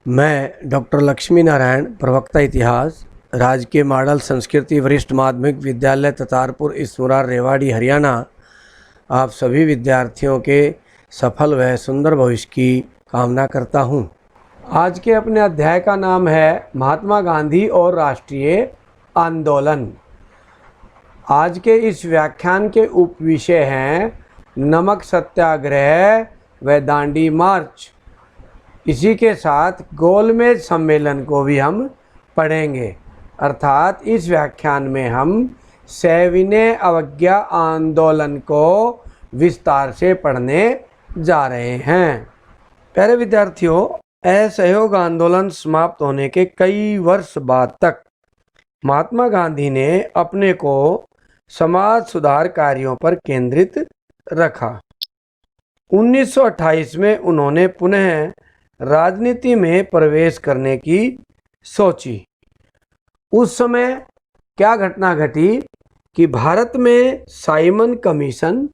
मैं डॉक्टर लक्ष्मी नारायण, प्रवक्ता इतिहास, राजकीय मॉडल संस्कृति वरिष्ठ माध्यमिक विद्यालय ततारपुर इसमुरार रेवाड़ी हरियाणा, आप सभी विद्यार्थियों के सफल व सुंदर भविष्य की कामना करता हूं। आज के अपने अध्याय का नाम है महात्मा गांधी और राष्ट्रीय आंदोलन। आज के इस व्याख्यान के उपविषय हैं नमक सत्याग्रह व दांडी मार्च। इसी के साथ गोलमेज सम्मेलन को भी हम पढ़ेंगे। अर्थात इस व्याख्यान में हम सविनय अवज्ञा आंदोलन को विस्तार से पढ़ने जा रहे हैं। प्यारे विद्यार्थियों, असहयोग आंदोलन समाप्त होने के कई वर्ष बाद तक महात्मा गांधी ने अपने को समाज सुधार कार्यों पर केंद्रित रखा। 1928 में उन्होंने पुनः राजनीति में प्रवेश करने की सोची। उस समय क्या घटना घटी कि भारत में साइमन कमीशन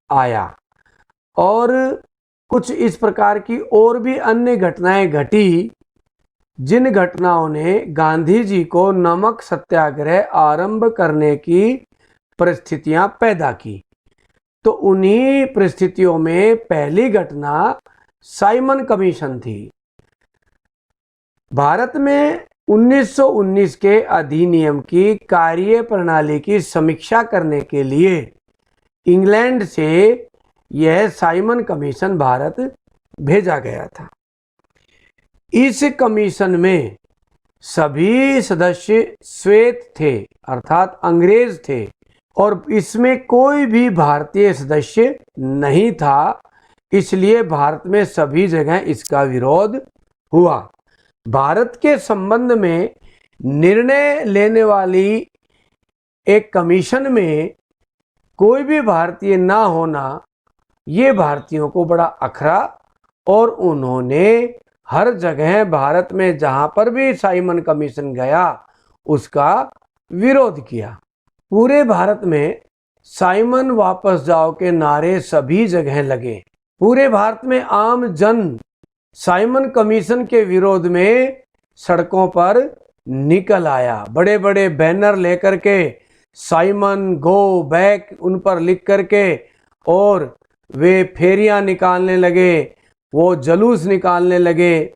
आया और कुछ इस प्रकार की और भी अन्य घटनाएं घटी, जिन घटनाओं ने गांधी जी को नमक सत्याग्रह आरंभ करने की परिस्थितियां पैदा की। तो उन्हीं परिस्थितियों में पहली घटना साइमन कमीशन थी। भारत में 1919 के अधिनियम की कार्य प्रणाली की समीक्षा करने के लिए इंग्लैंड से यह साइमन कमीशन भारत भेजा गया था। इस कमीशन में सभी सदस्य श्वेत थे, अर्थात अंग्रेज थे, और इसमें कोई भी भारतीय सदस्य नहीं था। इसलिए भारत में सभी जगह इसका विरोध हुआ। भारत के संबंध में निर्णय लेने वाली एक कमीशन में कोई भी भारतीय ना होना, ये भारतीयों को बड़ा अखरा, और उन्होंने हर जगह भारत में जहां पर भी साइमन कमीशन गया उसका विरोध किया। पूरे भारत में साइमन वापस जाओ के नारे सभी जगह लगे। पूरे भारत में आम जन साइमन कमीशन के विरोध में सड़कों पर निकल आया। बड़े बड़े बैनर लेकर के साइमन गो बैक उन पर लिख करके, और वे फेरियां निकालने लगे, वो जुलूस निकालने लगे।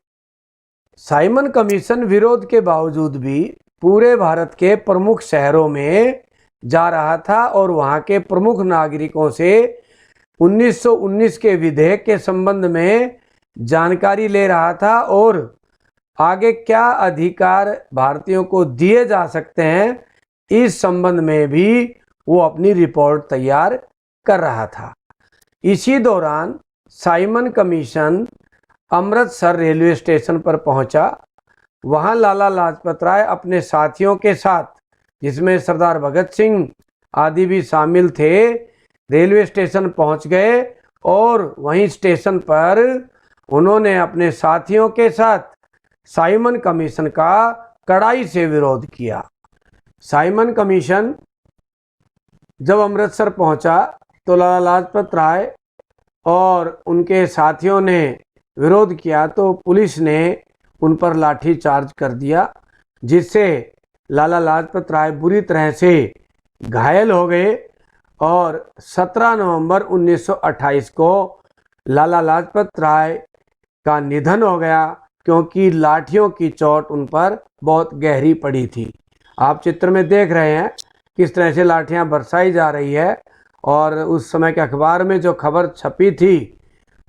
साइमन कमीशन विरोध के बावजूद भी पूरे भारत के प्रमुख शहरों में जा रहा था और वहां के प्रमुख नागरिकों से 1919 के विधेयक के संबंध में जानकारी ले रहा था और आगे क्या अधिकार भारतीयों को दिए जा सकते हैं, इस संबंध में भी वो अपनी रिपोर्ट तैयार कर रहा था। इसी दौरान Simon commission Amritsar railway station पर पहुंचा। वहां लाला लाजपत राय अपने साथियों के साथ, जिसमें सरदार भगत सिंह आदि भी शामिल थे, रेलवे स्टेशन पहुंच गए और वहीं स्टेशन पर उन्होंने अपने साथियों के साथ साइमन कमीशन का कड़ाई से विरोध किया। साइमन कमीशन जब अमृतसर पहुंचा तो लाला लाजपत राय और उनके साथियों ने विरोध किया तो पुलिस ने उन पर लाठी चार्ज कर दिया, जिससे लाला लाजपत राय बुरी तरह से घायल हो गए और 17 नवंबर 1928 को लाला लाजपत राय का निधन हो गया, क्योंकि लाठियों की चोट उन पर बहुत गहरी पड़ी थी। आप चित्र में देख रहे हैं किस तरह से लाठियां बरसाई जा रही है, और उस समय के अखबार में जो खबर छपी थी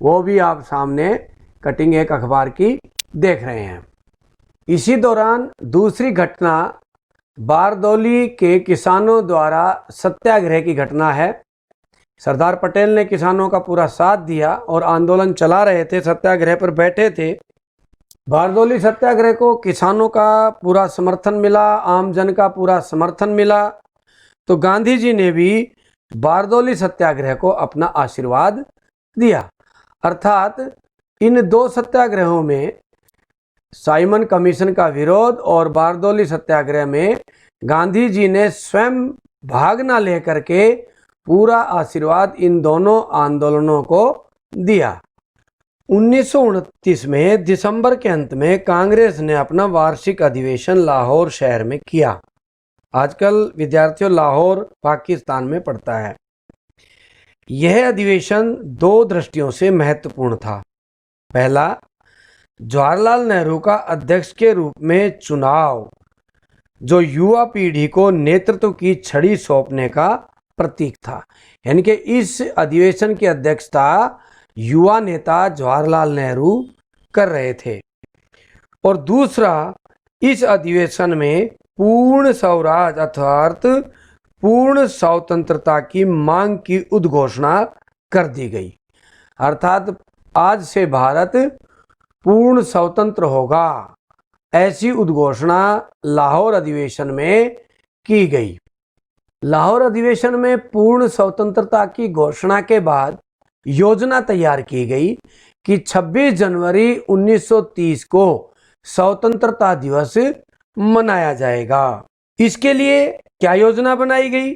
वो भी आप सामने कटिंग एक अखबार की देख रहे हैं। इसी दौरान दूसरी घटना बारदौली के किसानों द्वारा सत्याग्रह की घटना है। सरदार पटेल ने किसानों का पूरा साथ दिया और आंदोलन चला रहे थे, सत्याग्रह पर बैठे थे। बारदौली सत्याग्रह को किसानों का पूरा समर्थन मिला, आम जन का पूरा समर्थन मिला। तो गांधी जी ने भी बारदौली सत्याग्रह को अपना आशीर्वाद दिया। अर्थात इन दो सत्याग्रहों में, साइमन कमीशन का विरोध और बारदौली सत्याग्रह में, गांधी जी ने स्वयं भाग न लेकर के पूरा आशीर्वाद इन दोनों आंदोलनों को दिया। 1929 में दिसंबर के अंत में कांग्रेस ने अपना वार्षिक अधिवेशन लाहौर शहर में किया। आजकल विद्यार्थियों लाहौर पाकिस्तान में पढ़ता है। यह अधिवेशन दो दृष्टियों से महत्वपूर्ण था। पहला, जवाहरलाल नेहरू का अध्यक्ष के रूप में चुनाव, जो युवा पीढ़ी को नेतृत्व की छड़ी सौंपने का प्रतीक था। यानी कि इस अधिवेशन की अध्यक्षता युवा नेता जवाहरलाल नेहरू कर रहे थे। और दूसरा, इस अधिवेशन में पूर्ण स्वराज अर्थात पूर्ण स्वतंत्रता की मांग की उद्घोषणा कर दी गई। अर्थात आज से भारत पूर्ण स्वतंत्र होगा, ऐसी उद्घोषणा लाहौर अधिवेशन में की गई। लाहौर अधिवेशन में पूर्ण स्वतंत्रता की घोषणा के बाद योजना तैयार की गई कि 26 जनवरी 1930 को स्वतंत्रता दिवस मनाया जाएगा। इसके लिए क्या योजना बनाई गई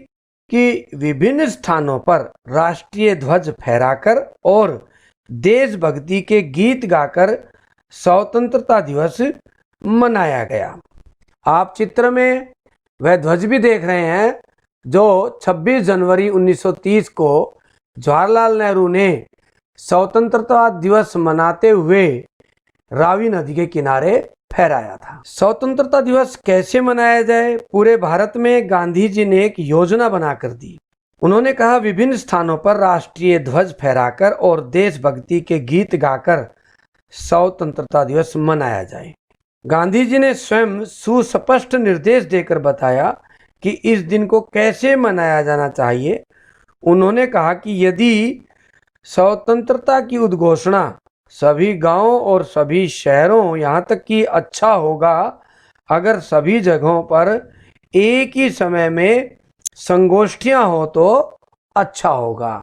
कि विभिन्न स्थानों पर राष्ट्रीय ध्वज फहराकर और देशभक्ति के गीत गाकर स्वतंत्रता दिवस मनाया गया। आप चित्र में वह ध्वज भी देख रहे हैं जो 26 जनवरी 1930 को जवाहरलाल नेहरू ने स्वतंत्रता दिवस मनाते हुए रावी नदी के किनारे फहराया था। स्वतंत्रता दिवस कैसे मनाया जाए, पूरे भारत में गांधी जी ने एक योजना बनाकर दी। उन्होंने कहा विभिन्न स्थानों पर राष्ट्रीय ध्वज फहराकर और देशभक्ति के गीत गाकर स्वतंत्रता दिवस मनाया जाए। गांधी जी ने स्वयं सुस्पष्ट निर्देश देकर बताया कि इस दिन को कैसे मनाया जाना चाहिए। उन्होंने कहा कि यदि स्वतंत्रता की उद्घोषणा सभी गांवों और सभी शहरों, यहाँ तक कि अच्छा होगा अगर सभी जगहों पर एक ही समय में संगोष्ठियां हो तो अच्छा होगा।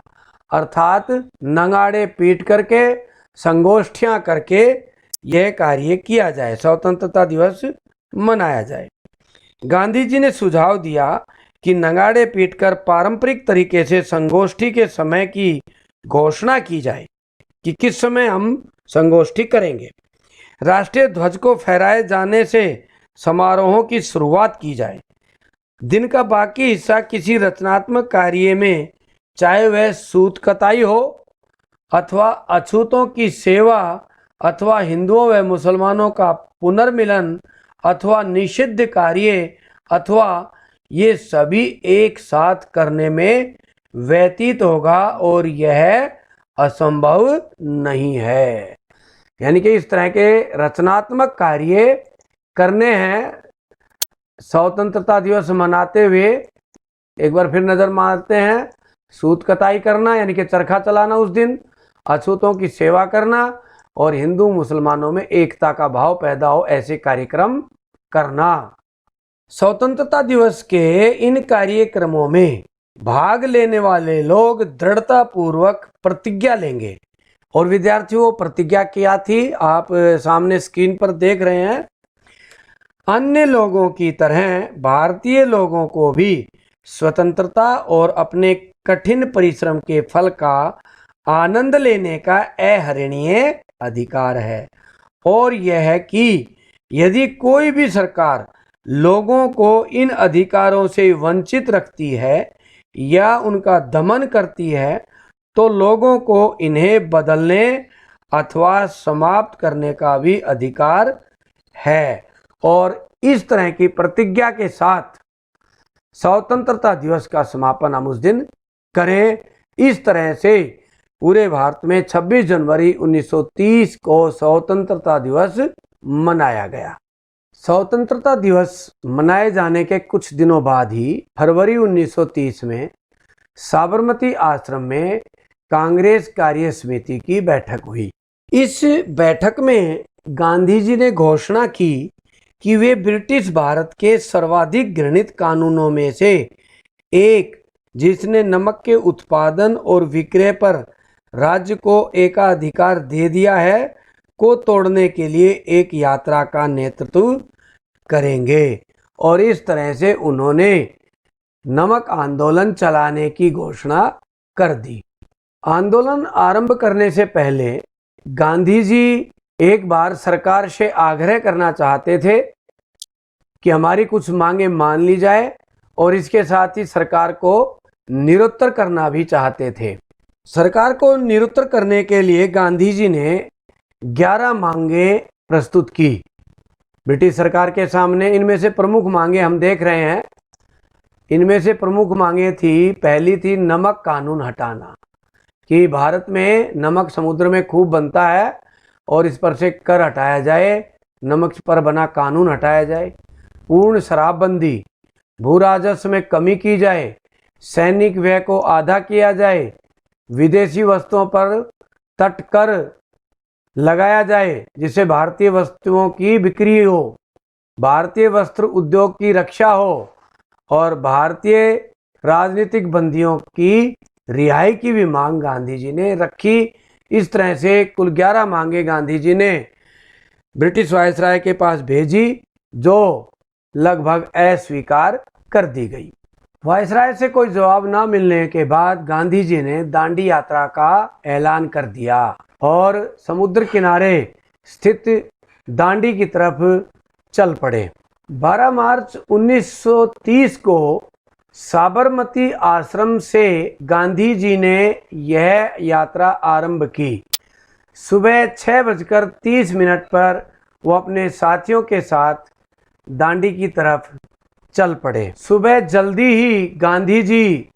अर्थात नगाड़े पीट करके संगोष्ठियां करके यह कार्य किया जाए, स्वतंत्रता दिवस मनाया जाए। गांधी जी ने सुझाव दिया कि नगाड़े पीटकर पारंपरिक तरीके से संगोष्ठी के समय की घोषणा की जाए कि किस समय हम संगोष्ठी करेंगे। राष्ट्रीय ध्वज को फहराए जाने से समारोहों की शुरुआत की जाए। दिन का बाकी हिस्सा किसी रचनात्मक कार्य में, चाहे वह सूत कताई हो अथवा अछूतों की सेवा अथवा हिंदुओं व मुसलमानों का पुनर्मिलन अथवा निषिद्ध कार्य अथवा ये सभी एक साथ करने में व्यतीत होगा और यह असंभव नहीं है। यानी कि इस तरह के रचनात्मक कार्य करने हैं स्वतंत्रता दिवस मनाते हुए। एक बार फिर नजर मारते हैं, सूत कताई करना यानी कि चरखा चलाना उस दिन, अछूतों की सेवा करना और हिंदू मुसलमानों में एकता का भाव पैदा हो ऐसे कार्यक्रम करना। स्वतंत्रता दिवस के इन कार्यक्रमों में भाग लेने वाले लोग दृढ़ता पूर्वक प्रतिज्ञा लेंगे। और विद्यार्थियों, प्रतिज्ञा क्या थी आप सामने स्क्रीन पर देख रहे हैं। अन्य लोगों की तरह भारतीय लोगों को भी स्वतंत्रता और अपने कठिन परिश्रम के फल का आनंद लेने का अहरणीय अधिकार है। और यह कि यदि कोई भी सरकार लोगों को इन अधिकारों से वंचित रखती है या उनका दमन करती है तो लोगों को इन्हें बदलने अथवा समाप्त करने का भी अधिकार है। और इस तरह की प्रतिज्ञा के साथ स्वतंत्रता दिवस का समापन हम उस दिन करें। इस तरह से पूरे भारत में 26 जनवरी 1930 को स्वतंत्रता दिवस मनाया गया। स्वतंत्रता दिवस मनाए जाने के कुछ दिनों बाद ही फरवरी 1930 में साबरमती आश्रम में कांग्रेस कार्य समिति की बैठक हुई। इस बैठक में गांधी जी ने घोषणा की कि वे ब्रिटिश भारत के सर्वाधिक घृणित कानूनों में से एक, जिसने नमक के उत्पादन और विक्रय पर राज्य को एकाधिकार दे दिया है, को तोड़ने के लिए एक यात्रा का नेतृत्व करेंगे। और इस तरह से उन्होंने नमक आंदोलन चलाने की घोषणा कर दी। आंदोलन आरंभ करने से पहले गांधी जी एक बार सरकार से आग्रह करना चाहते थे कि हमारी कुछ मांगे मान ली जाए और इसके साथ ही सरकार को निरुत्तर करना भी चाहते थे। सरकार को निरुत्तर करने के लिए गांधी जी ने 11 मांगे प्रस्तुत की ब्रिटिश सरकार के सामने। इनमें से प्रमुख मांगे हम देख रहे हैं। इनमें से प्रमुख मांगे थी, पहली थी नमक कानून हटाना, कि भारत में नमक समुद्र में खूब बनता है और इस पर से कर हटाया जाए, नमक पर बना कानून हटाया जाए। पूर्ण शराबबंदी, भू राजस्व में कमी की जाए, सैनिक व्यय को आधा किया जाए, विदेशी वस्तुओं पर तट कर लगाया जाए जिससे भारतीय वस्तुओं की बिक्री हो, भारतीय वस्त्र उद्योग की रक्षा हो और भारतीय राजनीतिक बंदियों की रिहाई की भी मांग गांधी जी ने रखी। इस तरह से कुल 11 मांगे गांधी जी ने ब्रिटिश वायसराय के पास भेजी, जो लगभग अस्वीकार कर दी गई। वायसराय से कोई जवाब न मिलने के बाद गांधी जी ने दांडी यात्रा का ऐलान कर दिया और समुद्र किनारे स्थित दांडी की तरफ चल पड़े। 12 मार्च 1930 को साबरमती आश्रम से गांधी जी ने यह यात्रा आरंभ की। सुबह 6:30 पर वो अपने साथियों के साथ दांडी की तरफ चल पड़े। सुबह जल्दी ही गांधी जी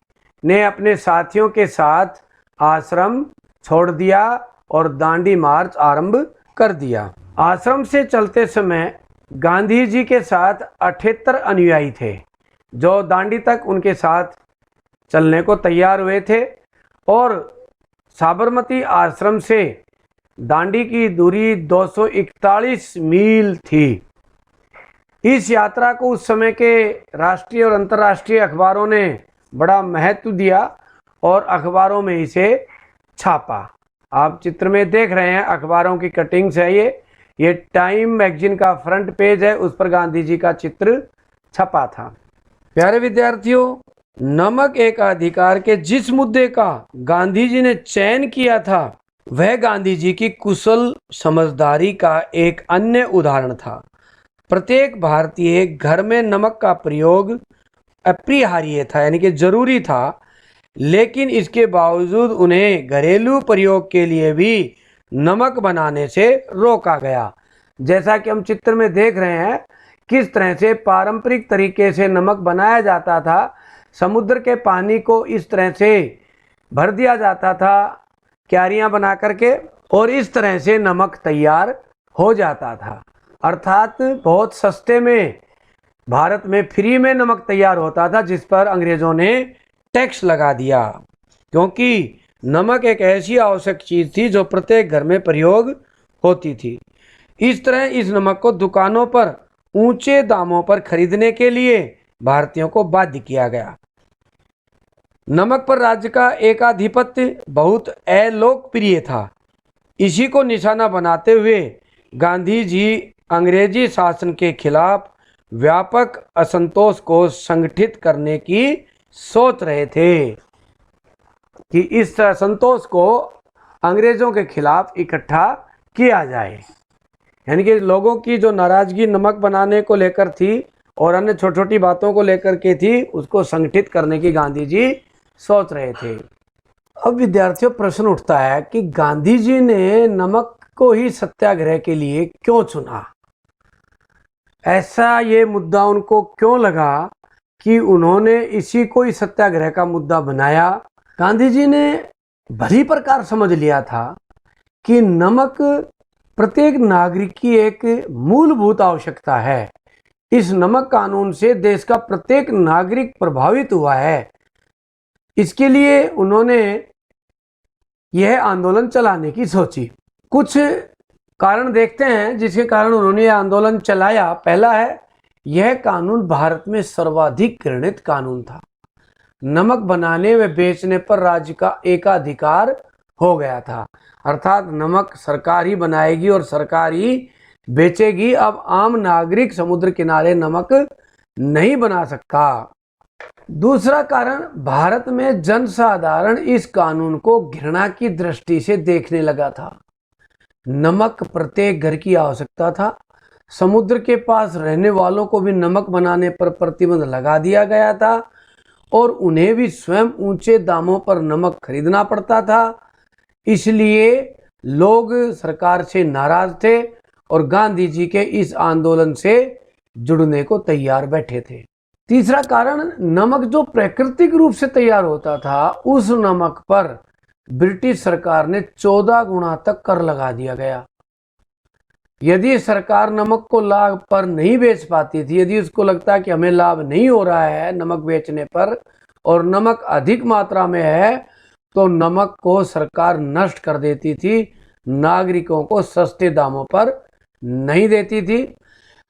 ने अपने साथियों के साथ आश्रम छोड़ दिया और दांडी मार्च आरंभ कर दिया। आश्रम से चलते समय गांधी जी के साथ 78 अनुयायी थे जो दांडी तक उनके साथ चलने को तैयार हुए थे और साबरमती आश्रम से दांडी की दूरी 241 मील थी। इस यात्रा को उस समय के राष्ट्रीय और अंतर्राष्ट्रीय अखबारों ने बड़ा महत्व दिया और अखबारों में इसे छापा। आप चित्र में देख रहे हैं, अखबारों की कटिंग्स है ये टाइम मैगजीन का फ्रंट पेज है, उस पर गांधी जी का चित्र छपा था। प्यारे विद्यार्थियों, नमक एक अधिकार के जिस मुद्दे का गांधी जी ने चयन किया था वह गांधी जी की कुशल समझदारी का एक अन्य उदाहरण था। प्रत्येक भारतीय घर में नमक का प्रयोग अपरिहार्य था, यानी कि जरूरी था, लेकिन इसके बावजूद उन्हें घरेलू प्रयोग के लिए भी नमक बनाने से रोका गया। जैसा कि हम चित्र में देख रहे हैं किस तरह से पारंपरिक तरीके से नमक बनाया जाता था। समुद्र के पानी को इस तरह से भर दिया जाता था क्यारियां बना करके और इस तरह से नमक तैयार हो जाता था। अर्थात बहुत सस्ते में भारत में फ्री में नमक तैयार होता था जिस पर अंग्रेजों ने टैक्स लगा दिया, क्योंकि नमक एक ऐसी आवश्यक चीज़ थी जो प्रत्येक घर में प्रयोग होती थी। इस तरह इस नमक को दुकानों पर ऊंचे दामों पर खरीदने के लिए भारतीयों को बाध्य किया गया। नमक पर राज्य का एकाधिपत्य बहुत अलोकप्रिय था। इसी को निशाना बनाते हुए गांधी जी अंग्रेजी शासन के खिलाफ व्यापक असंतोष को संगठित करने की सोच रहे थे कि इस असंतोष को अंग्रेजों के खिलाफ इकट्ठा किया जाए। यानी कि लोगों की जो नाराजगी नमक बनाने को लेकर थी और अन्य छोटी छोटी बातों को लेकर के थी, उसको संगठित करने की गांधी जी सोच रहे थे। अब विद्यार्थियों प्रश्न उठता है कि गांधी जी ने नमक को ही सत्याग्रह के लिए क्यों चुना? ऐसा ये मुद्दा उनको क्यों लगा कि उन्होंने इसी को ही सत्याग्रह का मुद्दा बनाया? गांधी जी ने भली प्रकार समझ लिया था कि नमक प्रत्येक नागरिक की एक मूलभूत आवश्यकता है। इस नमक कानून से देश का प्रत्येक नागरिक प्रभावित हुआ है। इसके लिए उन्होंने यह आंदोलन चलाने की सोची। कुछ कारण देखते हैं जिसके कारण उन्होंने यह आंदोलन चलाया। पहला है, यह कानून भारत में सर्वाधिक घृणित कानून था। नमक बनाने व बेचने पर राज्य का एकाधिकार हो गया था, अर्थात नमक सरकार ही बनाएगी और सरकार ही बेचेगी। अब आम नागरिक समुद्र किनारे नमक नहीं बना सकता। दूसरा कारण, भारत में जनसाधारण इस कानून को घृणा की दृष्टि से देखने लगा था। नमक प्रत्येक घर की आवश्यकता था। समुद्र के पास रहने वालों को भी नमक बनाने पर प्रतिबंध लगा दिया गया था और उन्हें भी स्वयं ऊंचे दामों पर नमक खरीदना पड़ता था। इसलिए लोग सरकार से नाराज थे और गांधी जी के इस आंदोलन से जुड़ने को तैयार बैठे थे। तीसरा कारण, नमक जो प्राकृतिक रूप से तैयार होता था, उस नमक पर ब्रिटिश सरकार ने 14 गुना तक कर लगा दिया गया। यदि सरकार नमक को लाभ पर नहीं बेच पाती थी, यदि उसको लगता कि हमें लाभ नहीं हो रहा है नमक बेचने पर और नमक अधिक मात्रा में है, तो नमक को सरकार नष्ट कर देती थी, नागरिकों को सस्ते दामों पर नहीं देती थी।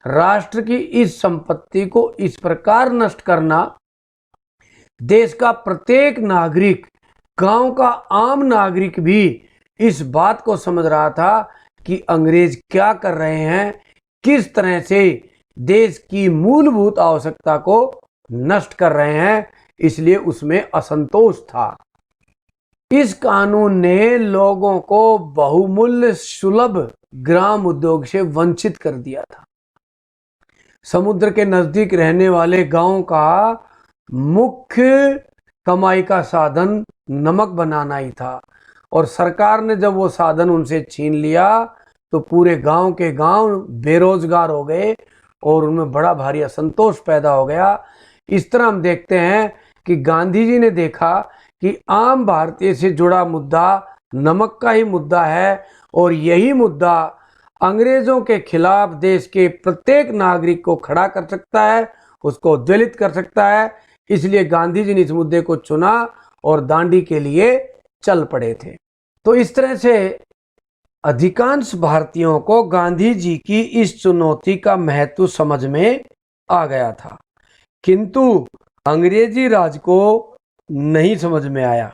राष्ट्र की इस संपत्ति को इस प्रकार नष्ट करना, देश का प्रत्येक नागरिक, गांव का आम नागरिक भी इस बात को समझ रहा था कि अंग्रेज क्या कर रहे हैं, किस तरह से देश की मूलभूत आवश्यकता को नष्ट कर रहे हैं, इसलिए उसमें असंतोष था। इस कानून ने लोगों को बहुमूल्य सुलभ ग्राम उद्योग से वंचित कर दिया था। समुद्र के नजदीक रहने वाले गांव का मुख्य कमाई का साधन नमक बनाना ही था और सरकार ने जब वो साधन उनसे छीन लिया तो पूरे गांव के गांव बेरोजगार हो गए और उनमें बड़ा भारी असंतोष पैदा हो गया। इस तरह हम देखते हैं कि गांधी जी ने देखा कि आम भारतीय से जुड़ा मुद्दा नमक का ही मुद्दा है और यही मुद्दा अंग्रेजों के खिलाफ देश के प्रत्येक नागरिक को खड़ा कर सकता है, उसको उद्वेलित कर सकता है। इसलिए गांधी जी ने इस मुद्दे को चुना और दांडी के लिए चल पड़े थे। तो इस तरह से अधिकांश भारतीयों को गांधी जी की इस चुनौती का महत्व समझ में आ गया था, किंतु अंग्रेजी राज को नहीं समझ में आया।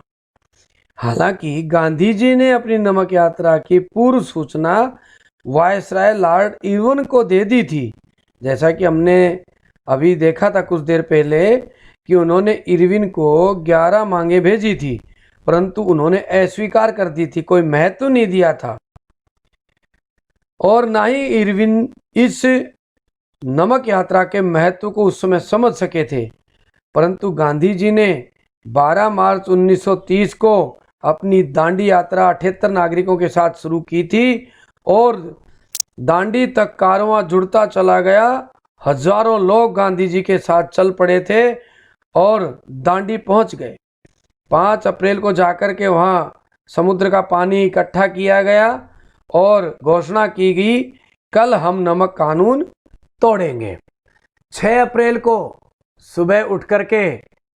हालांकि गांधी जी ने अपनी नमक यात्रा की पूर्व सूचना वायसराय लॉर्ड इरविन को दे दी थी। जैसा कि हमने अभी देखा था कुछ देर पहले कि उन्होंने इरविन को 11 मांगे भेजी थी, परंतु उन्होंने अस्वीकार कर दी थी, कोई महत्व नहीं दिया था और ना ही इरविन इस नमक यात्रा के महत्व को उस समय समझ सके थे। परंतु गांधी जी ने 12 मार्च 1930 को अपनी दांडी यात्रा 78 नागरिकों के साथ शुरू की थी और दांडी तक कारवां जुड़ता चला गया। हजारों लोग गांधी जी के साथ चल पड़े थे और दांडी पहुंच गए। 5 अप्रैल को जाकर के वहां समुद्र का पानी इकट्ठा किया गया और घोषणा की गई, कल हम नमक कानून तोड़ेंगे। 6 अप्रैल को सुबह उठ करके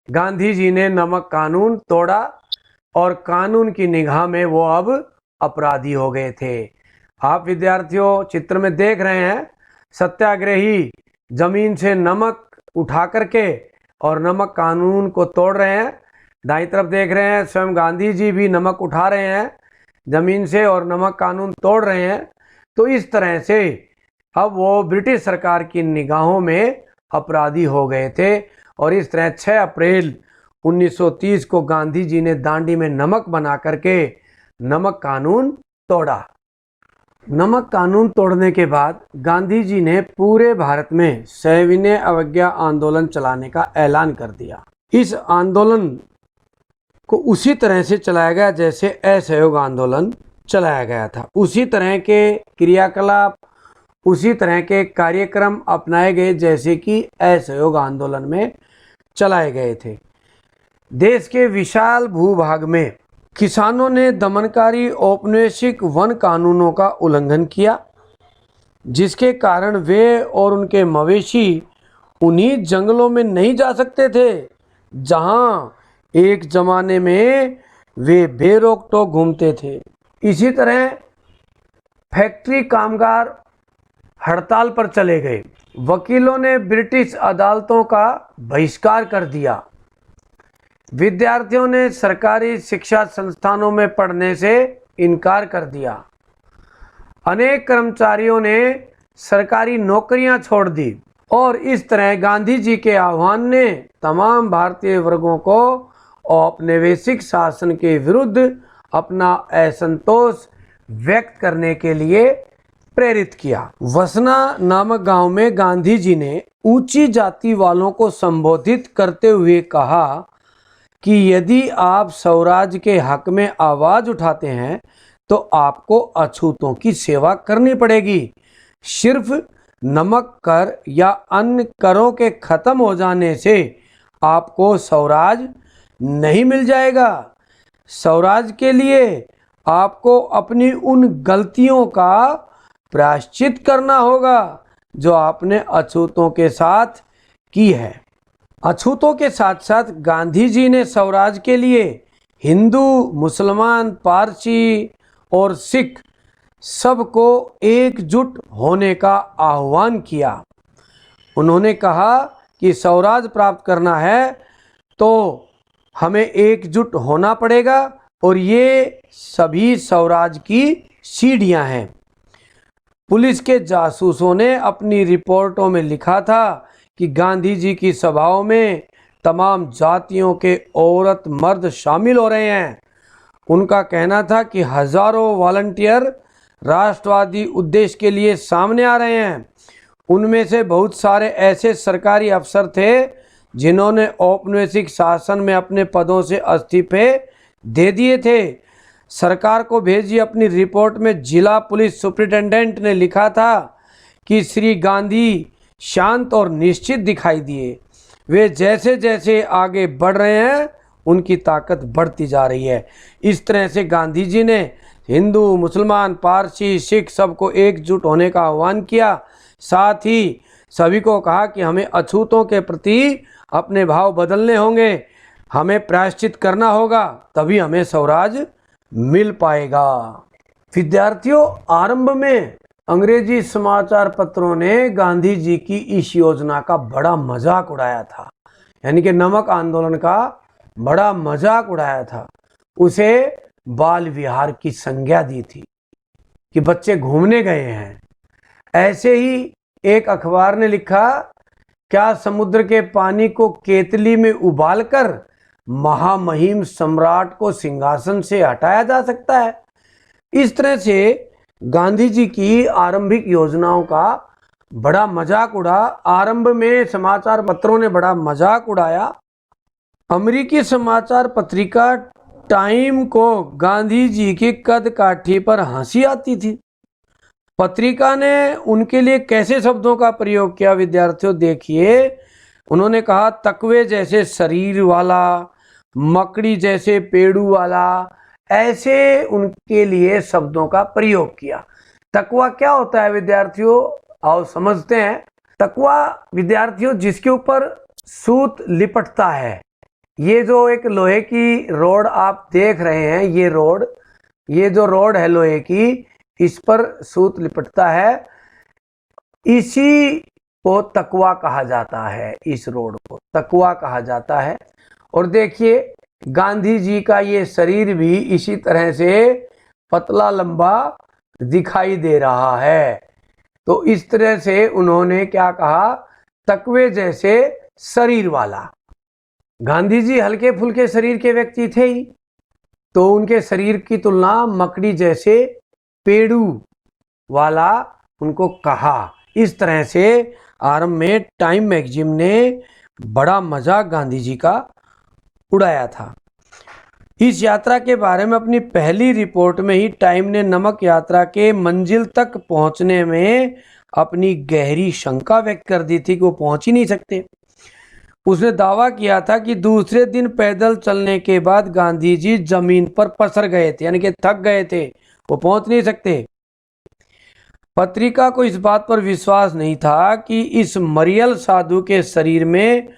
गांधी जी ने नमक कानून तोड़ा और कानून की निगाह में वो अब अपराधी हो गए थे। आप विद्यार्थियों चित्र में देख रहे हैं, सत्याग्रही जमीन से नमक उठा करके और नमक कानून को तोड़ रहे हैं। दाईं तरफ देख रहे हैं, स्वयं गांधी जी भी नमक उठा रहे हैं जमीन से और नमक कानून तोड़ रहे हैं। तो इस तरह से अब वो ब्रिटिश सरकार की निगाहों में अपराधी हो गए थे और इस तरह 6 अप्रैल 1930 को गांधी जी ने दांडी में नमक बना करके नमक कानून तोड़ा। नमक कानून तोड़ने के बाद गांधी जी ने पूरे भारत में सविनय अवज्ञा आंदोलन चलाने का ऐलान कर दिया। इस आंदोलन को उसी तरह से चलाया गया जैसे असहयोग आंदोलन चलाया गया था। उसी तरह के क्रियाकलाप, उसी तरह के कार्यक्रम अपनाए गए जैसे कि असहयोग आंदोलन में चलाए गए थे। देश के विशाल भूभाग में किसानों ने दमनकारी औपनिवेशिक वन कानूनों का उल्लंघन किया, जिसके कारण वे और उनके मवेशी उन्हीं जंगलों में नहीं जा सकते थे जहां एक जमाने में वे बेरोक टोक घूमते थे। इसी तरह फैक्ट्री कामगार हड़ताल पर चले गए। वकीलों ने ब्रिटिश अदालतों का बहिष्कार कर दिया। विद्यार्थियों ने सरकारी शिक्षा संस्थानों में पढ़ने से इनकार कर दिया। अनेक कर्मचारियों ने सरकारी नौकरियां छोड़ दी और इस तरह गांधी जी के आह्वान ने तमाम भारतीय वर्गों को औपनिवेशिक शासन के विरुद्ध अपना असंतोष व्यक्त करने के लिए प्रेरित किया। वसना नामक गांव में गांधी जी ने ऊंची जाति वालों को संबोधित करते हुए कहा कि यदि आप स्वराज के हक में आवाज उठाते हैं तो आपको अछूतों की सेवा करनी पड़ेगी। सिर्फ नमक कर या अन्य करों के खत्म हो जाने से आपको स्वराज नहीं मिल जाएगा। स्वराज के लिए आपको अपनी उन गलतियों का प्रायश्चित करना होगा जो आपने अछूतों के साथ की है। अछूतों के साथ साथ गांधी जी ने स्वराज के लिए हिंदू, मुसलमान, पारसी और सिख सबको एकजुट होने का आह्वान किया। उन्होंने कहा कि स्वराज प्राप्त करना है तो हमें एकजुट होना पड़ेगा और ये सभी स्वराज की सीढ़ियां हैं। पुलिस के जासूसों ने अपनी रिपोर्टों में लिखा था कि गांधी जी की सभाओं में तमाम जातियों के औरत मर्द शामिल हो रहे हैं। उनका कहना था कि हजारों वॉलंटियर राष्ट्रवादी उद्देश्य के लिए सामने आ रहे हैं। उनमें से बहुत सारे ऐसे सरकारी अफसर थे जिन्होंने औपनिवेशिक शासन में अपने पदों से इस्तीफे दे दिए थे। सरकार को भेजी अपनी रिपोर्ट में जिला पुलिस सुप्रिटेंडेंट ने लिखा था कि श्री गांधी शांत और निश्चित दिखाई दिए। वे जैसे जैसे आगे बढ़ रहे हैं उनकी ताकत बढ़ती जा रही है। इस तरह से गांधी जी ने हिंदू, मुसलमान, पारसी, सिख सबको एकजुट होने का आह्वान किया। साथ ही सभी को कहा कि हमें अछूतों के प्रति अपने भाव बदलने होंगे, हमें प्रायश्चित करना होगा, तभी हमें स्वराज मिल पाएगा। विद्यार्थियों, आरंभ में अंग्रेजी समाचार पत्रों ने गांधी जी की इस योजना का बड़ा मजाक उड़ाया था, यानी कि नमक आंदोलन का बड़ा मजाक उड़ाया था। उसे बाल विहार की संज्ञा दी थी कि बच्चे घूमने गए हैं। ऐसे ही एक अखबार ने लिखा, क्या समुद्र के पानी को केतली में उबालकर महामहिम सम्राट को सिंहासन से हटाया जा सकता है? इस तरह से गांधी जी की आरंभिक योजनाओं का बड़ा मजाक उड़ा। आरंभ में समाचार पत्रों ने बड़ा मजाक उड़ाया। अमेरिकी समाचार पत्रिका टाइम को गांधी जी की कद काठी पर हंसी आती थी। पत्रिका ने उनके लिए कैसे शब्दों का प्रयोग किया विद्यार्थियों देखिए। उन्होंने कहा तकवे जैसे शरीर वाला, मकड़ी जैसे पेड़ू वाला, ऐसे उनके लिए शब्दों का प्रयोग किया। तकवा क्या होता है विद्यार्थियों, आओ समझते हैं। तकवा विद्यार्थियों जिसके ऊपर सूत लिपटता है। ये जो एक लोहे की रोड आप देख रहे हैं, ये जो रोड है लोहे की, इस पर सूत लिपटता है, इसी को तकवा कहा जाता है। इस रोड को तकवा कहा जाता है। और देखिए गांधी जी का ये शरीर भी इसी तरह से पतला लंबा दिखाई दे रहा है। तो इस तरह से उन्होंने क्या कहा, तकवे जैसे शरीर वाला। गांधी जी हल्के फुल्के शरीर के व्यक्ति थे ही, तो उनके शरीर की तुलना मकड़ी जैसे पेड़ू वाला उनको कहा। इस तरह से आरंभ में टाइम मैगजीन ने बड़ा मजाक गांधी जी का उड़ाया था। इस यात्रा के बारे में अपनी पहली रिपोर्ट में ही टाइम ने नमक यात्रा के मंजिल तक पहुंचने में अपनी गहरी शंका व्यक्त कर दी थी कि वो पहुंच ही नहीं सकते। उसने दावा किया था कि दूसरे दिन पैदल चलने के बाद गांधी जी जमीन पर पसर गए थे, यानी कि थक गए थे, वो पहुंच नहीं सकते। पत्रिका को इस बात पर विश्वास नहीं था कि इस मरियल साधु के शरीर में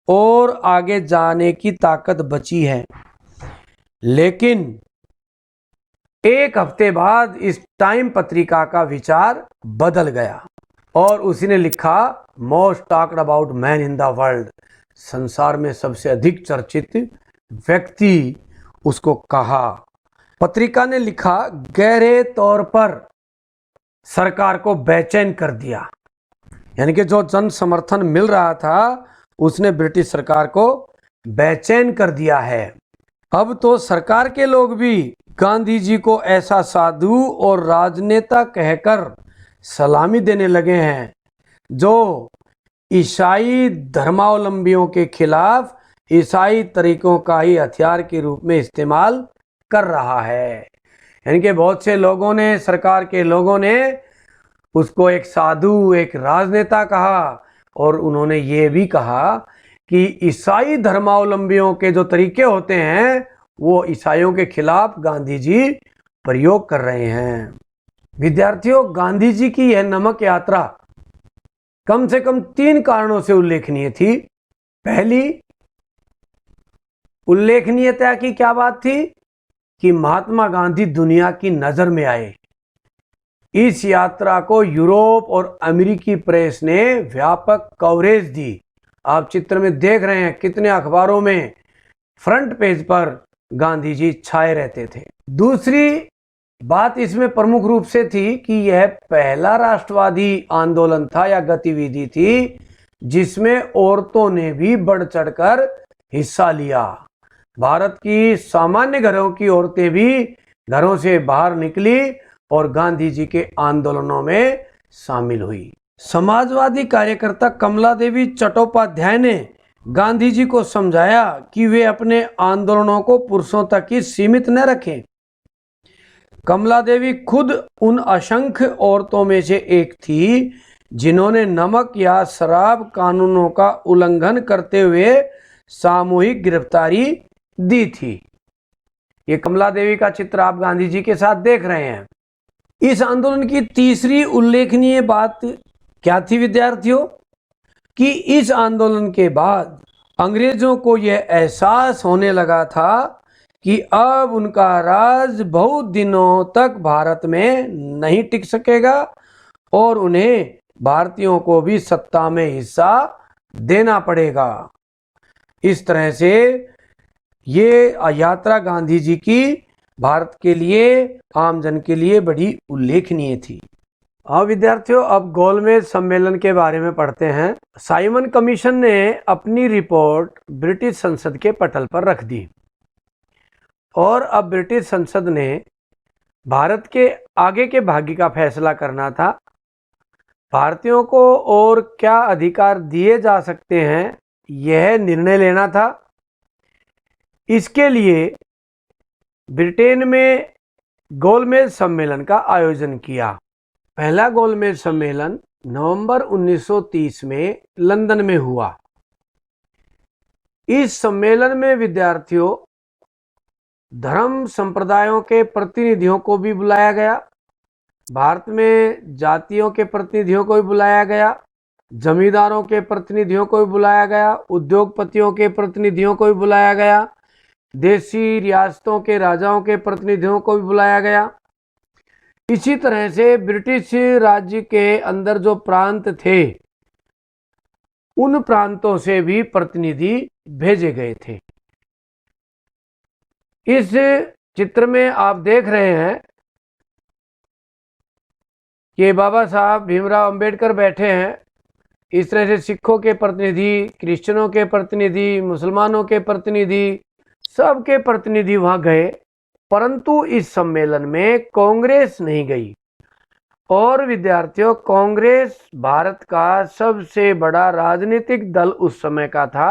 और आगे जाने की ताकत बची है। लेकिन एक हफ्ते बाद इस टाइम पत्रिका का विचार बदल गया और उसने लिखा, most talked about man in the world, संसार में सबसे अधिक चर्चित व्यक्ति उसको कहा। पत्रिका ने लिखा, गहरे तौर पर सरकार को बेचैन कर दिया, यानी कि जो जन समर्थन मिल रहा था उसने ब्रिटिश सरकार को बेचैन कर दिया है। अब तो सरकार के लोग भी गांधी जी को ऐसा साधु और राजनेता कहकर सलामी देने लगे हैं जो ईसाई धर्मावलंबियों के खिलाफ ईसाई तरीकों का ही हथियार के रूप में इस्तेमाल कर रहा है। यानी कि बहुत से लोगों ने, सरकार के लोगों ने उसको एक साधु, एक राजनेता कहा और उन्होंने ये भी कहा कि ईसाई धर्मावलंबियों के जो तरीके होते हैं वो ईसाइयों के खिलाफ गांधी जी प्रयोग कर रहे हैं। विद्यार्थियों, गांधी जी की यह नमक यात्रा कम से कम 3 कारणों से उल्लेखनीय थी। पहली उल्लेखनीयता की क्या बात थी कि महात्मा गांधी दुनिया की नजर में आए। इस यात्रा को यूरोप और अमेरिकी प्रेस ने व्यापक कवरेज दी। आप चित्र में देख रहे हैं कितने अखबारों में फ्रंट पेज पर गांधी जी छाए रहते थे। दूसरी बात इसमें प्रमुख रूप से थी कि यह पहला राष्ट्रवादी आंदोलन था या गतिविधि थी जिसमें औरतों ने भी बढ़ चढ़कर हिस्सा लिया। भारत की सामान्य घरों की औरतें भी घरों से बाहर निकली और गांधी जी के आंदोलनों में शामिल हुई। समाजवादी कार्यकर्ता कमला देवी चट्टोपाध्याय ने गांधी जी को समझाया कि वे अपने आंदोलनों को पुरुषों तक ही सीमित न रखें। कमला देवी खुद उन असंख्य औरतों में से एक थी जिन्होंने नमक या शराब कानूनों का उल्लंघन करते हुए सामूहिक गिरफ्तारी दी थी। ये कमला देवी का चित्र आप गांधी जी के साथ देख रहे हैं। इस आंदोलन की तीसरी उल्लेखनीय बात क्या थी विद्यार्थियों, कि इस आंदोलन के बाद अंग्रेजों को यह एहसास होने लगा था कि अब उनका राज बहुत दिनों तक भारत में नहीं टिक सकेगा और उन्हें भारतीयों को भी सत्ता में हिस्सा देना पड़ेगा। इस तरह से ये यात्रा गांधी जी की भारत के लिए, आम जन के लिए बड़ी उल्लेखनीय थी। हाँ विद्यार्थियों, अब गोलमेज सम्मेलन के बारे में पढ़ते हैं। साइमन कमीशन ने अपनी रिपोर्ट ब्रिटिश संसद के पटल पर रख दी और अब ब्रिटिश संसद ने भारत के आगे के भाग्य का फैसला करना था। भारतीयों को और क्या अधिकार दिए जा सकते हैं, यह निर्णय लेना था। इसके लिए ब्रिटेन में गोलमेज सम्मेलन का आयोजन किया। पहला गोलमेज सम्मेलन नवंबर 1930 में लंदन में हुआ। इस सम्मेलन में विद्यार्थियों धर्म संप्रदायों के प्रतिनिधियों को भी बुलाया गया, भारत में जातियों के प्रतिनिधियों को भी बुलाया गया, जमींदारों के प्रतिनिधियों को भी बुलाया गया, उद्योगपतियों के प्रतिनिधियों को भी बुलाया गया, देशी रियासतों के राजाओं के प्रतिनिधियों को भी बुलाया गया। इसी तरह से ब्रिटिश राज्य के अंदर जो प्रांत थे उन प्रांतों से भी प्रतिनिधि भेजे गए थे। इस चित्र में आप देख रहे हैं कि बाबा साहब भीमराव अंबेडकर बैठे हैं। इस तरह से सिखों के प्रतिनिधि, क्रिश्चियनों के प्रतिनिधि, मुसलमानों के प्रतिनिधि, सबके प्रतिनिधि वहां गए, परंतु इस सम्मेलन में कांग्रेस नहीं गई। और विद्यार्थियों, कांग्रेस भारत का सबसे बड़ा राजनीतिक दल उस समय का था।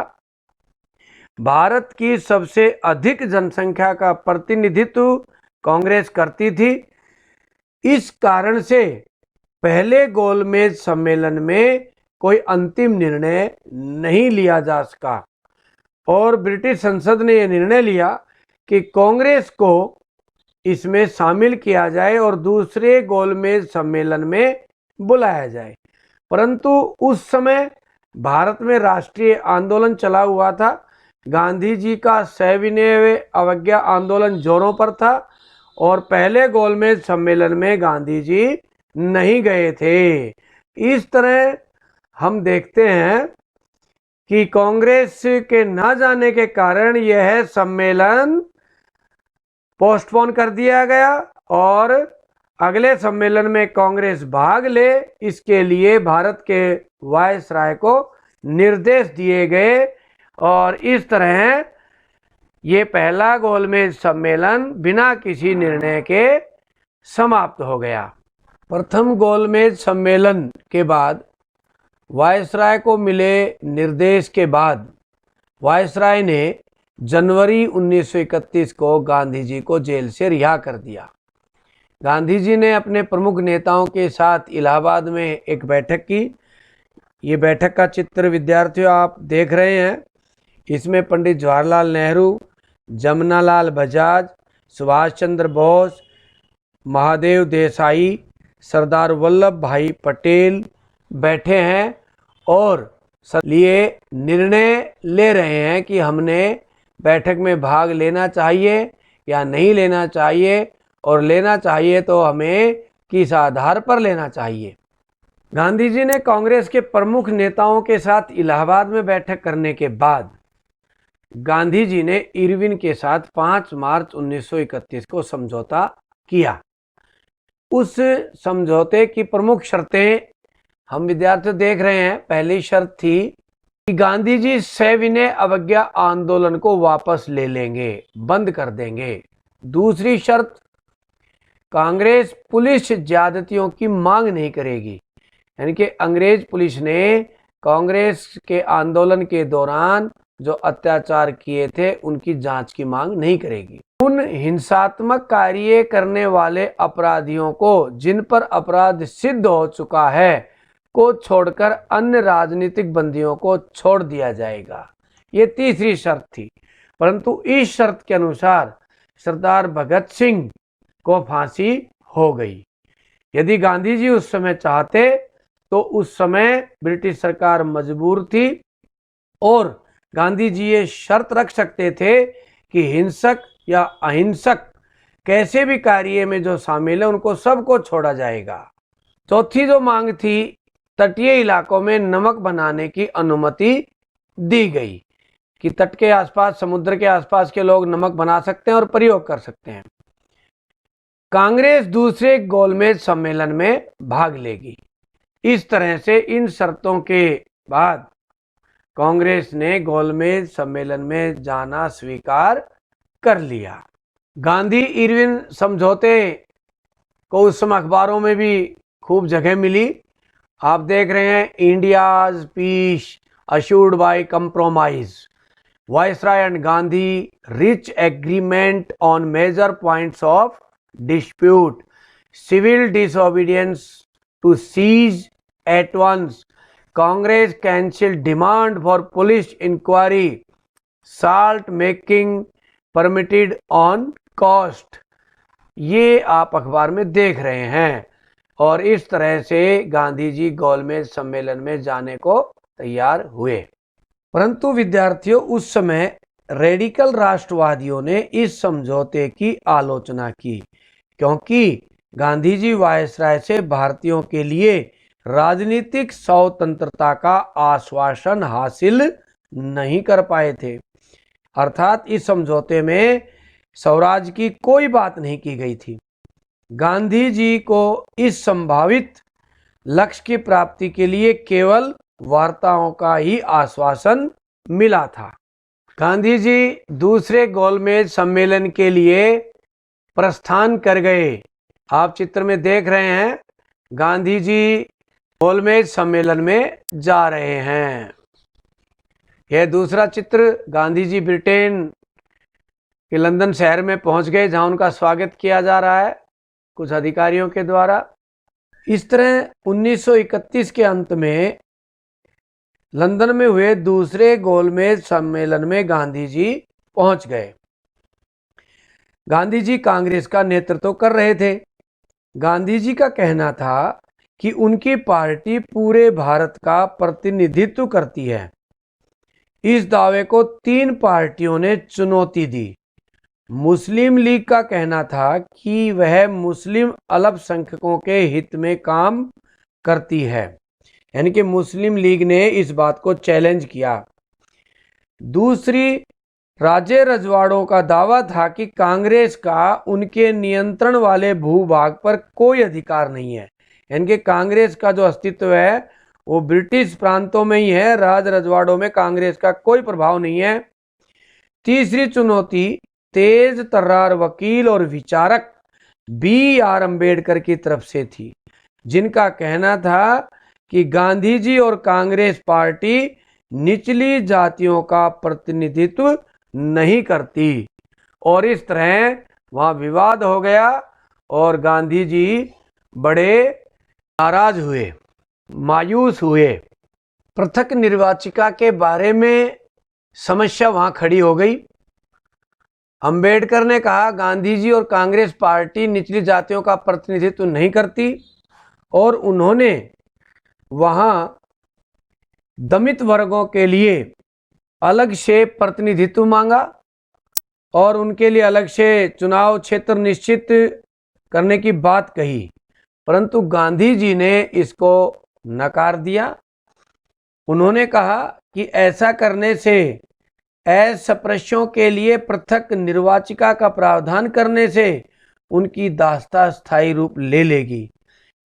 भारत की सबसे अधिक जनसंख्या का प्रतिनिधित्व कांग्रेस करती थी। इस कारण से पहले गोलमेज सम्मेलन में कोई अंतिम निर्णय नहीं लिया जा सका और ब्रिटिश संसद ने यह निर्णय लिया कि कांग्रेस को इसमें शामिल किया जाए और दूसरे गोलमेज सम्मेलन में बुलाया जाए। परंतु उस समय भारत में राष्ट्रीय आंदोलन चला हुआ था। गांधी जी का सविनय अवज्ञा आंदोलन जोरों पर था और पहले गोलमेज सम्मेलन में गांधी जी नहीं गए थे। इस तरह हम देखते हैं कि कांग्रेस के न जाने के कारण यह सम्मेलन पोस्टपोन कर दिया गया और अगले सम्मेलन में कांग्रेस भाग ले, इसके लिए भारत के वायसराय को निर्देश दिए गए और इस तरह ये पहला गोलमेज सम्मेलन बिना किसी निर्णय के समाप्त हो गया। प्रथम गोलमेज सम्मेलन के बाद वायसराय को मिले निर्देश के बाद वायसराय ने जनवरी 1931 को गांधी जी को जेल से रिहा कर दिया। गांधी जी ने अपने प्रमुख नेताओं के साथ इलाहाबाद में एक बैठक की। ये बैठक का चित्र विद्यार्थियों आप देख रहे हैं। इसमें पंडित जवाहरलाल नेहरू, जमनालाल बजाज, सुभाष चंद्र बोस, महादेव देसाई, सरदार वल्लभ भाई पटेल बैठे हैं और लिए निर्णय ले रहे हैं कि हमने बैठक में भाग लेना चाहिए या नहीं लेना चाहिए, और लेना चाहिए तो हमें किस आधार पर लेना चाहिए। गांधी जी ने कांग्रेस के प्रमुख नेताओं के साथ इलाहाबाद में बैठक करने के बाद गांधी जी ने इरविन के साथ 5 मार्च 1931 को समझौता किया। उस समझौते की प्रमुख शर्तें हम विद्यार्थी देख रहे हैं। पहली शर्त थी कि गांधी जी सविनय अवज्ञा आंदोलन को वापस ले लेंगे, बंद कर देंगे। दूसरी शर्त, कांग्रेस पुलिस ज्यादतियों की मांग नहीं करेगी, यानी कि अंग्रेज पुलिस ने कांग्रेस के आंदोलन के दौरान जो अत्याचार किए थे उनकी जांच की मांग नहीं करेगी। उन हिंसात्मक कार्य करने वाले अपराधियों को जिन पर अपराध सिद्ध हो चुका है को छोड़कर अन्य राजनीतिक बंदियों को छोड़ दिया जाएगा। ये तीसरी शर्त थी। परंतु इस शर्त के अनुसार सरदार भगत सिंह को फांसी हो गई। यदि गांधी जी उस समय चाहते तो उस समय ब्रिटिश सरकार मजबूर थी और गांधी जी ये शर्त रख सकते थे कि हिंसक या अहिंसक कैसे भी कार्य में जो शामिल है उनको सबको छोड़ा जाएगा। चौथी जो मांग थी, तटीय इलाकों में नमक बनाने की अनुमति दी गई कि तट के आसपास, समुद्र के आसपास के लोग नमक बना सकते हैं और प्रयोग कर सकते हैं। कांग्रेस दूसरे गोलमेज सम्मेलन में भाग लेगी। इस तरह से इन शर्तों के बाद कांग्रेस ने गोलमेज सम्मेलन में जाना स्वीकार कर लिया। गांधी इरविन समझौते को उस समय अखबारों में भी खूब जगह मिली। आप देख रहे हैं, India's peace assured by compromise, viceroy and Gandhi reach agreement on major points of dispute, civil disobedience to cease at once, Congress cancel demand for police enquiry, salt making permitted on cost. ये आप अखबार में देख रहे हैं। और इस तरह से गांधी जी गोलमेज सम्मेलन में जाने को तैयार हुए। परंतु विद्यार्थियों, उस समय रेडिकल राष्ट्रवादियों ने इस समझौते की आलोचना की, क्योंकि गांधी जी वायसराय से भारतीयों के लिए राजनीतिक स्वतंत्रता का आश्वासन हासिल नहीं कर पाए थे। अर्थात इस समझौते में स्वराज की कोई बात नहीं की गई थी। गांधी जी को इस संभावित लक्ष्य की प्राप्ति के लिए केवल वार्ताओं का ही आश्वासन मिला था। गांधी जी दूसरे गोलमेज सम्मेलन के लिए प्रस्थान कर गए। आप चित्र में देख रहे हैं, गांधी जी गोलमेज सम्मेलन में जा रहे हैं। यह दूसरा चित्र, गांधी जी ब्रिटेन के लंदन शहर में पहुंच गए, जहां उनका स्वागत किया जा रहा है कुछ अधिकारियों के द्वारा। इस तरह 1931 के अंत में लंदन में हुए दूसरे गोलमेज सम्मेलन में गांधी जी पहुंच गए। गांधी जी कांग्रेस का नेतृत्व कर रहे थे। गांधी जी का कहना था कि उनकी पार्टी पूरे भारत का प्रतिनिधित्व करती है। इस दावे को 3 पार्टियों ने चुनौती दी। मुस्लिम लीग का कहना था कि वह मुस्लिम अल्पसंख्यकों के हित में काम करती है, यानी कि मुस्लिम लीग ने इस बात को चैलेंज किया। दूसरी, राज्य रजवाड़ों का दावा था कि कांग्रेस का उनके नियंत्रण वाले भूभाग पर कोई अधिकार नहीं है, यानी कि कांग्रेस का जो अस्तित्व है वो ब्रिटिश प्रांतों में ही है, राज रजवाड़ों में कांग्रेस का कोई प्रभाव नहीं है। तीसरी चुनौती तेज तर्रार वकील और विचारक BR अम्बेडकर की तरफ से थी, जिनका कहना था कि गांधी जी और कांग्रेस पार्टी निचली जातियों का प्रतिनिधित्व नहीं करती। और इस तरह वहाँ विवाद हो गया और गांधी जी बड़े नाराज हुए, मायूस हुए। पृथक निर्वाचिका के बारे में समस्या वहाँ खड़ी हो गई। अंबेडकर ने कहा गांधी जी और कांग्रेस पार्टी निचली जातियों का प्रतिनिधित्व नहीं करती, और उन्होंने वहाँ दमित वर्गों के लिए अलग से प्रतिनिधित्व मांगा और उनके लिए अलग से चुनाव क्षेत्र निश्चित करने की बात कही, परंतु गांधी जी ने इसको नकार दिया। उन्होंने कहा कि ऐसा करने से अस्पृश्यों के लिए पृथक निर्वाचिका का प्रावधान करने से उनकी दास्ता स्थायी रूप ले लेगी।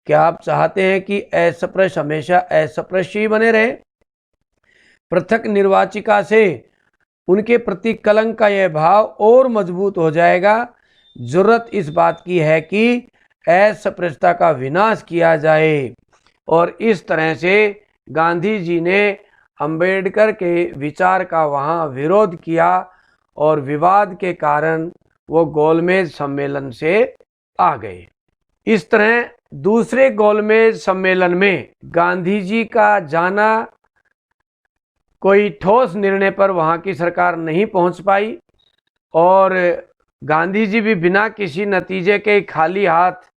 क्या आप चाहते हैं कि अस्पृश्य हमेशा अस्पृश्य ही बने रहे? पृथक निर्वाचिका से उनके प्रति कलंक का यह भाव और मजबूत हो जाएगा। जरूरत इस बात की है कि अस्पृश्यता का विनाश किया जाए। और इस तरह से गांधी जी ने अंबेडकर के विचार का वहाँ विरोध किया और विवाद के कारण वो गोलमेज सम्मेलन से आ गए। इस तरह दूसरे गोलमेज सम्मेलन में गांधी जी का जाना कोई ठोस निर्णय पर वहाँ की सरकार नहीं पहुँच पाई और गांधी जी भी बिना किसी नतीजे के खाली हाथ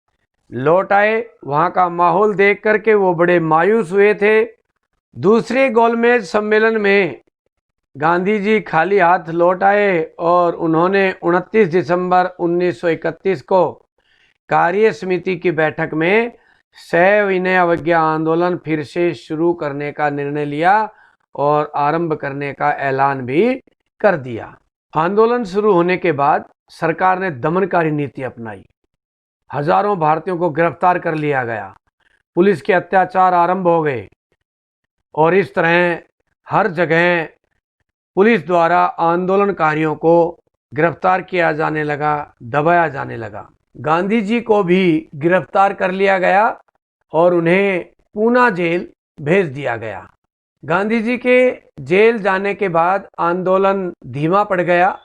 लौट आए। वहाँ का माहौल देख करके वो बड़े मायूस हुए थे। दूसरे गोलमेज सम्मेलन में गांधी जी खाली हाथ लौट आए और उन्होंने 29 दिसंबर 1931 को कार्य समिति की बैठक में सविनय अवज्ञा आंदोलन फिर से शुरू करने का निर्णय लिया और आरंभ करने का ऐलान भी कर दिया। आंदोलन शुरू होने के बाद सरकार ने दमनकारी नीति अपनाई। हजारों भारतीयों को गिरफ्तार कर लिया गया, पुलिस के अत्याचार आरंभ हो गए और इस तरह हर जगह पुलिस द्वारा आंदोलनकारियों को गिरफ्तार किया जाने लगा, दबाया जाने लगा। गांधी जी को भी गिरफ्तार कर लिया गया और उन्हें पूना जेल भेज दिया गया। गांधी जी के जेल जाने के बाद आंदोलन धीमा पड़ गया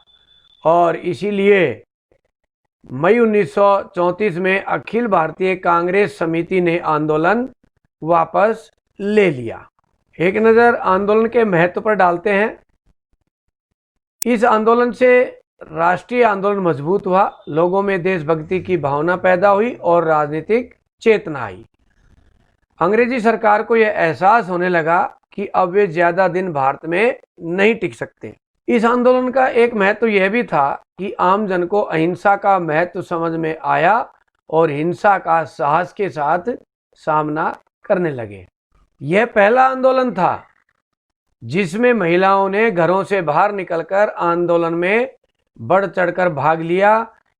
और इसीलिए मई 1934 में अखिल भारतीय कांग्रेस समिति ने आंदोलन वापस ले लिया। एक नज़र आंदोलन के महत्व पर डालते हैं। इस आंदोलन से राष्ट्रीय आंदोलन मजबूत हुआ, लोगों में देशभक्ति की भावना पैदा हुई और राजनीतिक चेतना आई। अंग्रेजी सरकार को यह एहसास होने लगा कि अब वे ज़्यादा दिन भारत में नहीं टिक सकते। इस आंदोलन का एक महत्व यह भी था कि आम जन को अहिंसा का महत्व समझ में आया और हिंसा का साहस के साथ सामना करने लगे। यह पहला आंदोलन था जिसमें महिलाओं ने घरों से बाहर निकलकर आंदोलन में बढ़ चढ़कर भाग लिया।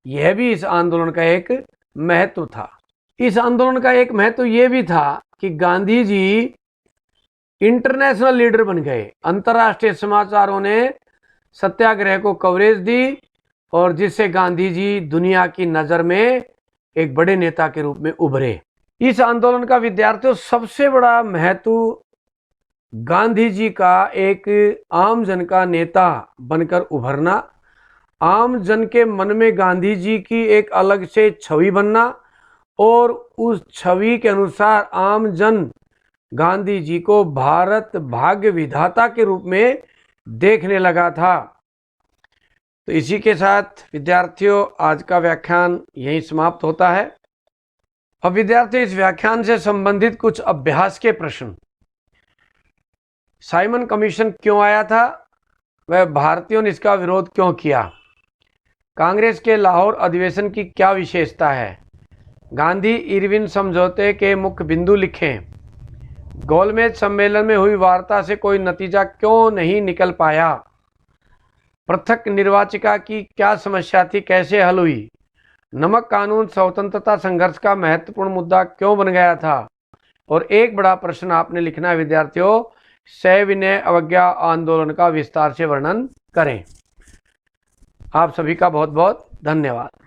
यह भी इस आंदोलन का एक महत्व था। इस आंदोलन का एक महत्व यह भी था कि गांधी जी इंटरनेशनल लीडर बन गए। अंतर्राष्ट्रीय समाचारों ने सत्याग्रह को कवरेज दी और जिससे गांधी जी दुनिया की नज़र में एक बड़े नेता के रूप में उभरे। इस आंदोलन का विद्यार्थियों सबसे बड़ा महत्व गांधी जी का एक आम जन का नेता बनकर उभरना, आम जन के मन में गांधी जी की एक अलग से छवि बनना और उस छवि के अनुसार आम जन गांधी जी को भारत भाग्य विधाता के रूप में देखने लगा था। तो इसी के साथ विद्यार्थियों आज का व्याख्यान यहीं समाप्त होता है। अब विद्यार्थियों इस व्याख्यान से संबंधित कुछ अभ्यास के प्रश्न। साइमन कमीशन क्यों आया था? वह भारतीयों ने इसका विरोध क्यों किया? कांग्रेस के लाहौर अधिवेशन की क्या विशेषता है? गांधी इरविन समझौते के मुख्य बिंदु लिखें। गोलमेज सम्मेलन में हुई वार्ता से कोई नतीजा क्यों नहीं निकल पाया? पृथक निर्वाचिका की क्या समस्या थी, कैसे हल हुई? नमक कानून स्वतंत्रता संघर्ष का महत्वपूर्ण मुद्दा क्यों बन गया था? और एक बड़ा प्रश्न आपने लिखना है विद्यार्थियों, सविनय अवज्ञा आंदोलन का विस्तार से वर्णन करें। आप सभी का बहुत बहुत धन्यवाद।